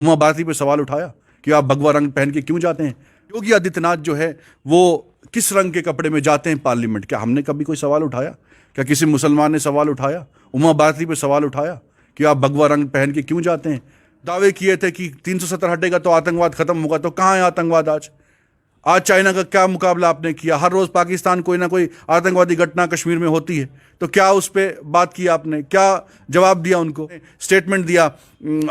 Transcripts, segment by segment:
उमा भारती पे सवाल उठाया कि आप भगवा रंग पहन के क्यों जाते हैं? योगी आदित्यनाथ जो है वो किस रंग के कपड़े में जाते हैं पार्लियामेंट? क्या हमने कभी कोई सवाल उठाया? क्या किसी मुसलमान ने सवाल उठाया? उमा भारती पे सवाल उठाया कि आप भगवा रंग पहन के क्यों जाते हैं? दावे किए थे कि 370 हटेगा तो आतंकवाद खत्म होगा, तो कहाँ है आतंकवाद आज? आज चाइना का क्या मुकाबला आपने किया? हर रोज पाकिस्तान कोई ना कोई आतंकवादी घटना कश्मीर में होती है, तो क्या उस पर बात की आपने? क्या जवाब दिया उनको? स्टेटमेंट दिया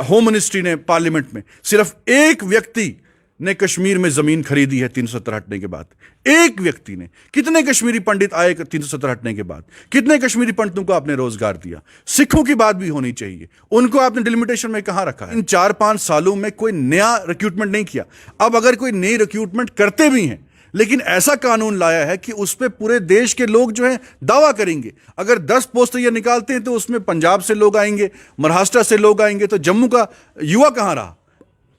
होम मिनिस्ट्री ने पार्लियामेंट में। सिर्फ एक व्यक्ति ने कश्मीर में जमीन खरीदी है 370 हटने के बाद, एक व्यक्ति ने। कितने कश्मीरी पंडित आए 370 हटने के बाद? कितने कश्मीरी पंडितों को आपने रोजगार दिया? सिखों की बात भी होनी चाहिए, उनको आपने डिलिमिटेशन में कहां रखा है? इन 4-5 सालों में कोई नया रिक्रूटमेंट नहीं किया। अब अगर कोई नई रिक्रूटमेंट करते भी हैं, लेकिन ऐसा कानून लाया है कि उस पर पूरे देश के लोग जो है दावा करेंगे। अगर 10 पोस्ट ये निकालते हैं तो उसमें पंजाब से लोग आएंगे, महाराष्ट्र से लोग आएंगे, तो जम्मू का युवा कहां रहा?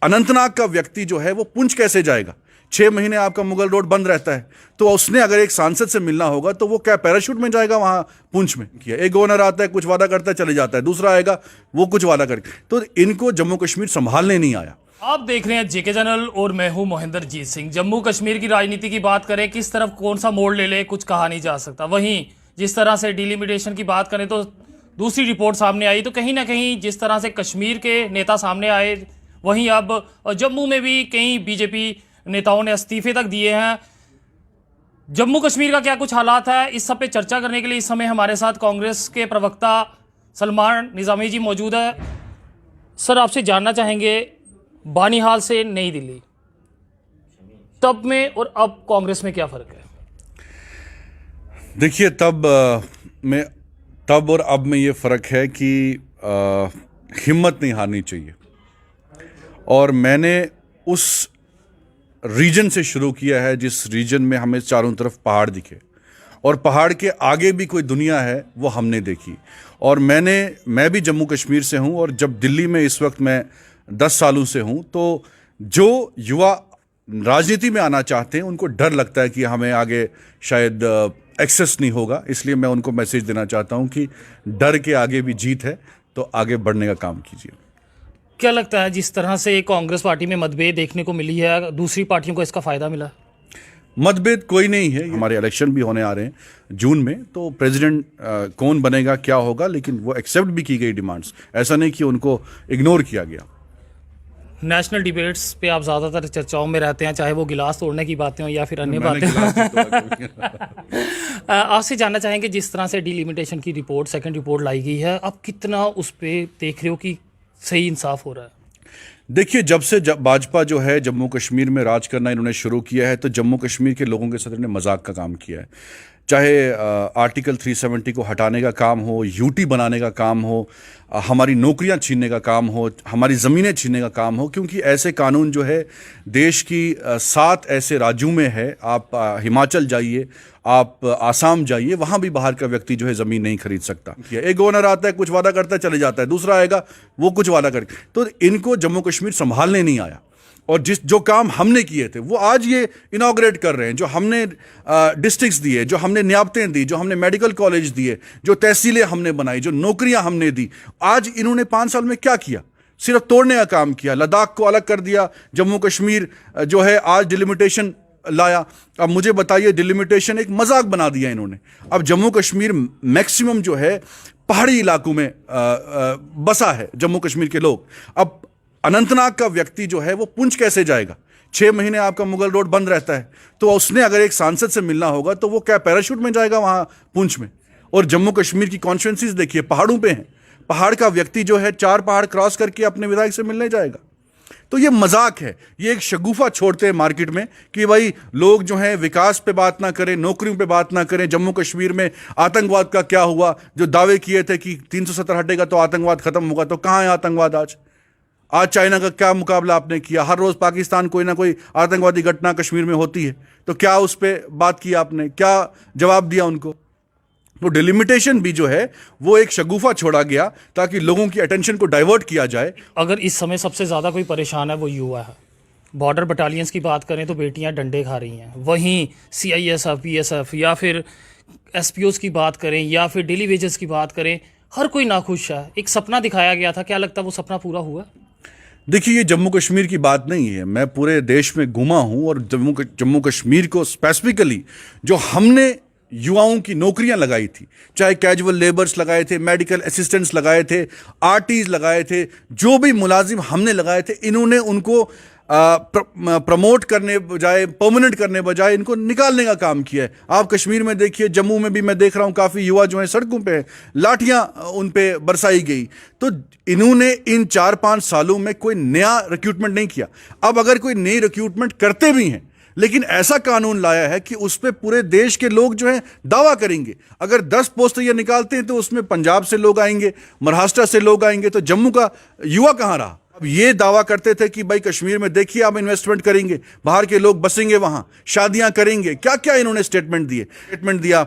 अनंतनाग का व्यक्ति जो है वो पुंछ कैसे जाएगा? 6 महीने आपका मुगल रोड बंद रहता है, तो उसने अगर एक सांसद से मिलना होगा तो वो क्या पैराशूट में जाएगा वहां पुंछ में? किया एक गवर्नर आता है, कुछ वादा करता है, चले जाता है, दूसरा आएगा वो कुछ वादा करके। तो इनको जम्मू कश्मीर संभालने नहीं आया। आप देख रहे हैं जेके चैनल और मैं हूं मोहिंदरजीत सिंह। जम्मू कश्मीर की राजनीति की बात करें, किस तरफ कौन सा मोड़ ले ले कुछ कहा नहीं जा सकता। वहीं जिस तरह से डिलिमिटेशन की बात करें तो दूसरी रिपोर्ट सामने आई, तो कहीं ना कहीं जिस तरह से कश्मीर के नेता सामने आए, वहीं अब जम्मू में भी कई बीजेपी नेताओं ने इस्तीफे तक दिए हैं। जम्मू कश्मीर का क्या कुछ हालात है, इस सब पे चर्चा करने के लिए इस समय हमारे साथ कांग्रेस के प्रवक्ता सलमान निजामी जी मौजूद है। सर, आपसे जानना चाहेंगे, बानीहाल से नई दिल्ली, तब में और अब कांग्रेस में क्या फर्क है? देखिए, तब और अब में ये फर्क है कि हिम्मत नहीं हारनी चाहिए। और मैंने उस रीजन से शुरू किया है जिस रीजन में हमें चारों तरफ पहाड़ दिखे, और पहाड़ के आगे भी कोई दुनिया है वो हमने देखी। और मैं भी जम्मू कश्मीर से हूं, और जब दिल्ली में इस वक्त मैं 10 सालों से हूं, तो जो युवा राजनीति में आना चाहते हैं उनको डर लगता है कि हमें आगे शायद एक्सेस नहीं होगा। इसलिए मैं उनको मैसेज देना चाहता हूं कि डर के आगे भी जीत है, तो आगे बढ़ने का काम कीजिए। क्या लगता है, जिस तरह से कांग्रेस पार्टी में मतभेद देखने को मिली है, दूसरी पार्टियों को इसका फायदा मिला? मतभेद कोई नहीं है। हमारे इलेक्शन भी होने आ रहे हैं जून में, तो प्रेसिडेंट कौन बनेगा, क्या होगा, लेकिन वो एक्सेप्ट भी की गई डिमांड्स। ऐसा नहीं कि उनको इग्नोर किया गया। नेशनल डिबेट्स पे आप ज़्यादातर चर्चाओं में रहते हैं, चाहे वो गिलास तोड़ने की बातें हो या फिर अन्य बातें। आपसे जानना चाहेंगे, जिस तरह से डिलिमिटेशन की रिपोर्ट, सेकंड रिपोर्ट लाई गई है, आप कितना उस पर देख रहे हो कि सही इंसाफ हो रहा है? देखिए, जब से भाजपा जो है जम्मू कश्मीर में राज करना इन्होंने शुरू किया है, तो जम्मू कश्मीर के लोगों के साथ इन्होंने मजाक का काम किया है। चाहे आर्टिकल 370 को हटाने का काम हो, यूटी बनाने का काम हो, हमारी नौकरियां छीनने का काम हो, हमारी ज़मीनें छीनने का काम हो, क्योंकि ऐसे कानून जो है देश की 7 ऐसे राज्यों में है। आप हिमाचल जाइए, आप आसाम जाइए, वहाँ भी बाहर का व्यक्ति जो है ज़मीन नहीं खरीद सकता। एक गवर्नर आता है, कुछ वादा करता है, चले जाता है, दूसरा आएगा वो कुछ वादा करके। तो इनको जम्मू कश्मीर संभालने नहीं आया। और जो काम हमने किए थे वो आज ये इनॉग्रेट कर रहे हैं। जो हमने डिस्ट्रिक्ट्स दिए, जो हमने नियाबतें दी, जो हमने मेडिकल कॉलेज दिए, जो तहसीलें हमने बनाई, जो नौकरियां हमने दी, आज इन्होंने 5 साल में क्या किया? सिर्फ तोड़ने का काम किया। लद्दाख को अलग कर दिया। जम्मू कश्मीर जो है आज डिलिमिटेशन लाया। अब मुझे बताइए, डिलिमिटेशन एक मजाक बना दिया इन्होंने। अब जम्मू कश्मीर मैक्सिमम जो है पहाड़ी इलाकों में बसा है जम्मू कश्मीर के लोग। अब अनंतनाग का व्यक्ति जो है वो पुंछ कैसे जाएगा? 6 महीने आपका मुगल रोड बंद रहता है, तो उसने अगर एक सांसद से मिलना होगा तो वो क्या पैराशूट में जाएगा वहां पुंछ में? और जम्मू कश्मीर की कॉन्स्टिट्यूंसीज देखिए, पहाड़ों पे हैं। पहाड़ का व्यक्ति जो है 4 पहाड़ क्रॉस करके अपने विधायक से मिलने जाएगा। तो ये मजाक है, ये एक शगुफा छोड़ते हैं मार्केट में कि भाई लोग जो है विकास पे बात ना करें, नौकरियों पे बात ना करें। जम्मू कश्मीर में आतंकवाद का क्या हुआ? जो दावे किए थे कि 370 हटेगा तो आतंकवाद खत्म होगा, तो कहां है आतंकवाद आज? आज चाइना का क्या मुकाबला आपने किया? हर रोज पाकिस्तान कोई ना कोई आतंकवादी घटना कश्मीर में होती है, तो क्या उस पर बात की आपने? क्या जवाब दिया उनको? तो डिलिमिटेशन भी जो है वो एक शगुफा छोड़ा गया ताकि लोगों की अटेंशन को डाइवर्ट किया जाए। अगर इस समय सबसे ज़्यादा कोई परेशान है वो युवा है। बॉर्डर बटालियंस की बात करें तो बेटियां डंडे खा रही हैं, वहीं CISF, PSF या फिर SPOs की बात करें या फिर डेली वेजेस की बात करें, हर कोई नाखुश है। एक सपना दिखाया गया था, क्या लगता है वो सपना पूरा हुआ? देखिए, ये जम्मू कश्मीर की बात नहीं है। मैं पूरे देश में घूमा हूं और जम्मू कश्मीर को स्पेसिफिकली जो हमने युवाओं की नौकरियां लगाई थी, चाहे कैजुअल लेबर्स लगाए थे, मेडिकल असिस्टेंट्स लगाए थे, आरटीज लगाए थे, जो भी मुलाजिम हमने लगाए थे, इन्होंने उनको प्रमोट करने बजाय, परमानेंट करने बजाय इनको निकालने का काम किया है। आप कश्मीर में देखिए, जम्मू में भी मैं देख रहा हूं काफ़ी युवा जो हैं सड़कों पे, लाठियां उन पे बरसाई गई। तो इन्होंने इन 4-5 सालों में कोई नया रिक्रूटमेंट नहीं किया। अब अगर कोई नई रिक्रूटमेंट करते भी हैं, लेकिन ऐसा कानून लाया है कि उस पर पूरे देश के लोग जो हैं दावा करेंगे। अगर 10 पोस्ट ये निकालते हैं तो उसमें पंजाब से लोग आएंगे, महाराष्ट्र से लोग आएंगे, तो जम्मू का युवा कहां रहा? अब ये दावा करते थे कि भाई कश्मीर में देखिए आप इन्वेस्टमेंट करेंगे, बाहर के लोग बसेंगे, वहां शादियां करेंगे, क्या क्या इन्होंने स्टेटमेंट दिया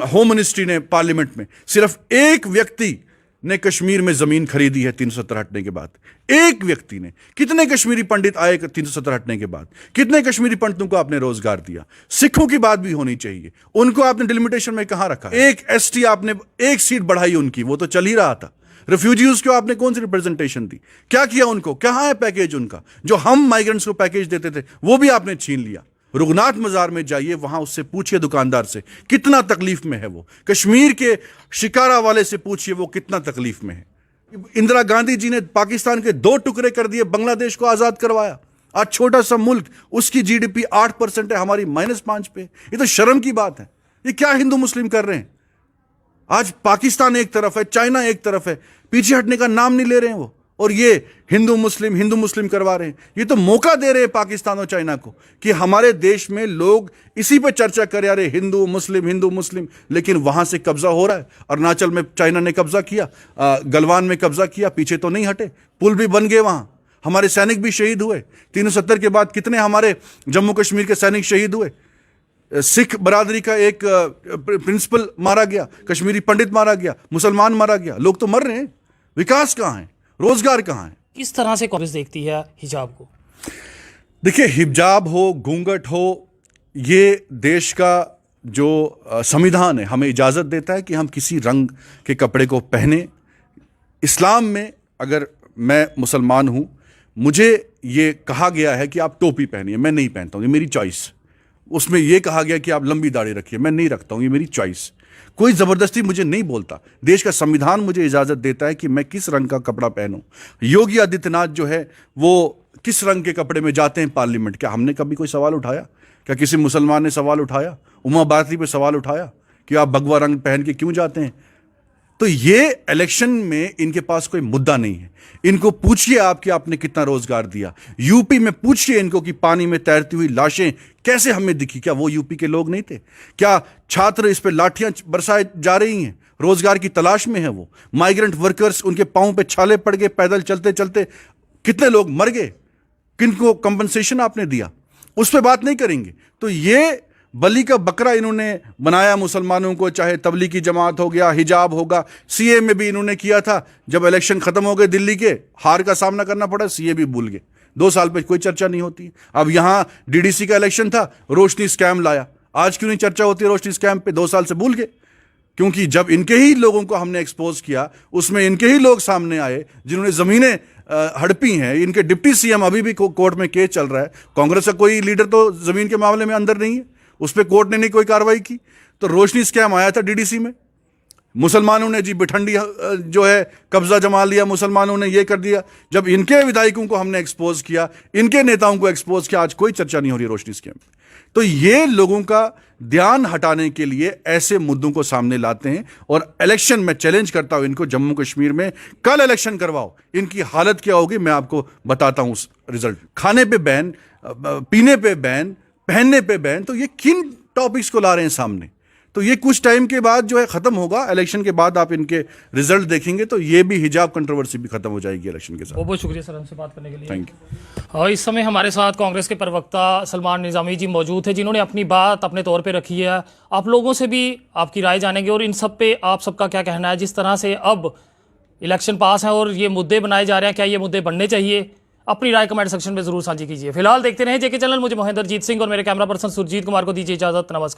होम मिनिस्ट्री ने पार्लियामेंट में। सिर्फ एक व्यक्ति ने कश्मीर में जमीन खरीदी है 370 हटने के बाद, एक व्यक्ति ने। कितने कश्मीरी पंडित आए 370 हटने के बाद? कितने कश्मीरी पंडितों को आपने रोजगार दिया? सिखों की बात भी होनी चाहिए, उनको आपने डिलिमिटेशन में कहां रखा? एक एसटी आपने एक सीट बढ़ाई उनकी, वो तो चल ही रहा था। रिफ्यूजीज को आपने कौन सी रिप्रेजेंटेशन दी? क्या किया उनको? कहां है पैकेज उनका? जो हम माइग्रेंट्स को पैकेज देते थे वो भी आपने छीन लिया। रुगनाथ मजार में जाइए, वहां उससे पूछिए दुकानदार से कितना तकलीफ में है वो। कश्मीर के शिकारा वाले से पूछिए वो कितना तकलीफ में है। इंदिरा गांधी जी ने पाकिस्तान के 2 टुकड़े कर दिए, बांग्लादेश को आजाद करवाया। आज छोटा सा मुल्क, उसकी जीडीपी 8% है, हमारी -5 पे। ये तो शर्म की बात है। ये क्या हिंदू मुस्लिम कर रहे हैं? आज पाकिस्तान एक तरफ है, चाइना एक तरफ है, पीछे हटने का नाम नहीं ले रहे हैं वो, और ये हिंदू मुस्लिम करवा रहे हैं। ये तो मौका दे रहे हैं पाकिस्तान और चाइना को कि हमारे देश में लोग इसी पे चर्चा करें, अरे हिंदू मुस्लिम, लेकिन वहां से कब्जा हो रहा है। अरुणाचल में चाइना ने कब्जा किया, गलवान में कब्जा किया, पीछे तो नहीं हटे, पुल भी बन गए, वहां हमारे सैनिक भी शहीद हुए। 370 के बाद कितने हमारे जम्मू कश्मीर के सैनिक शहीद हुए। सिख बरादरी का एक प्रिंसिपल मारा गया, कश्मीरी पंडित मारा गया, मुसलमान मारा गया। लोग तो मर रहे हैं। विकास कहां है? रोजगार कहां है? किस तरह से कांग्रेस देखती है हिजाब को? देखिए, हिजाब हो, घूंघट हो, ये देश का जो संविधान है हमें इजाजत देता है कि हम किसी रंग के कपड़े को पहने। इस्लाम में अगर मैं मुसलमान हूं, मुझे ये कहा गया है कि आप टोपी पहनिए, मैं नहीं पहनता हूं, ये मेरी चॉइस। उसमें यह कहा गया कि आप लंबी दाढ़ी रखिए, मैं नहीं रखता हूं, ये मेरी चॉइस। कोई जबरदस्ती मुझे नहीं बोलता। देश का संविधान मुझे इजाजत देता है कि मैं किस रंग का कपड़ा पहनूं। योगी आदित्यनाथ जो है वो किस रंग के कपड़े में जाते हैं पार्लियामेंट? क्या हमने कभी कोई सवाल उठाया? क्या किसी मुसलमान ने सवाल उठाया? उमा भारती पे सवाल उठाया कि आप भगवा रंग पहन के क्यों जाते हैं? तो ये इलेक्शन में इनके पास कोई मुद्दा नहीं है। इनको पूछिए आप कि आपने कितना रोजगार दिया। यूपी में पूछिए इनको कि पानी में तैरती हुई लाशें कैसे हमें दिखी, क्या वो यूपी के लोग नहीं थे? क्या छात्र इस पे लाठियां बरसाए जा रही हैं, रोजगार की तलाश में है वो? माइग्रेंट वर्कर्स, उनके पांव पे छाले पड़ गए, पैदल चलते चलते कितने लोग मर गए, किनको कंपनसेशन आपने दिया? उस पर बात नहीं करेंगे। तो ये बलि का बकरा इन्होंने बनाया मुसलमानों को, चाहे तबलीगी जमात हो गया, हिजाब होगा। सीए में भी इन्होंने किया था, जब इलेक्शन खत्म हो गए दिल्ली के, हार का सामना करना पड़ा, सीए भी भूल गए। 2 साल पे कोई चर्चा नहीं होती। अब यहां डीडीसी का इलेक्शन था, रोशनी स्कैम लाया, आज क्यों नहीं चर्चा होती रोशनी स्कैम पे? 2 साल से भूल गए। क्योंकि जब इनके ही लोगों को हमने एक्सपोज किया, उसमें इनके ही लोग सामने आए जिन्होंने जमीनें हड़पी हैं। इनके डिप्टी सीएम अभी भी कोर्ट में केस चल रहा है। कांग्रेस का कोई लीडर तो जमीन के मामले में अंदर नहीं है, उस पर कोर्ट ने नहीं कोई कार्रवाई की। तो रोशनी स्कैम आया था डीडीसी में, मुसलमानों ने जी बिठंडी जो है कब्जा जमा लिया, मुसलमानों ने ये कर दिया। जब इनके विधायकों को हमने एक्सपोज किया, इनके नेताओं को एक्सपोज किया, आज कोई चर्चा नहीं हो रही रोशनी स्कैम। तो ये लोगों का ध्यान हटाने के लिए ऐसे मुद्दों को सामने लाते हैं। और इलेक्शन में चैलेंज करता हूं इनको, जम्मू कश्मीर में कल इलेक्शन करवाओ, इनकी हालत क्या होगी मैं आपको बताता हूं रिजल्ट। खाने पे बैन, पीने पे बैन, पहनने पे बैन, तो ये किन टॉपिक्स को ला रहे हैं सामने? तो ये कुछ टाइम के बाद जो है खत्म होगा। इलेक्शन के बाद आप इनके रिजल्ट देखेंगे तो ये भी हिजाब कंट्रोवर्सी भी खत्म हो जाएगी इलेक्शन के साथ। बहुत बहुत शुक्रिया सर हमसे बात करने के लिए। Thank you. और इस समय हमारे साथ कांग्रेस के प्रवक्ता सलमान निजामी जी मौजूद हैं, जिन्होंने अपनी बात अपने तौर पे रखी है। आप लोगों से भी आपकी राय जानेंगे और इन सब पे आप सबका क्या कहना है। जिस तरह से अब इलेक्शन पास है और ये मुद्दे बनाए जा रहे हैं, क्या ये मुद्दे बनने चाहिए? अपनी राय कमेंट सेक्शन में जरूर साझी कीजिए। फिलहाल देखते रहे जेके चैनल। मुझे महेंद्र जीत सिंह और मेरे कैमरा पर्सन सुरजीत कुमार को दीजिए इजाजत। नमस्कार।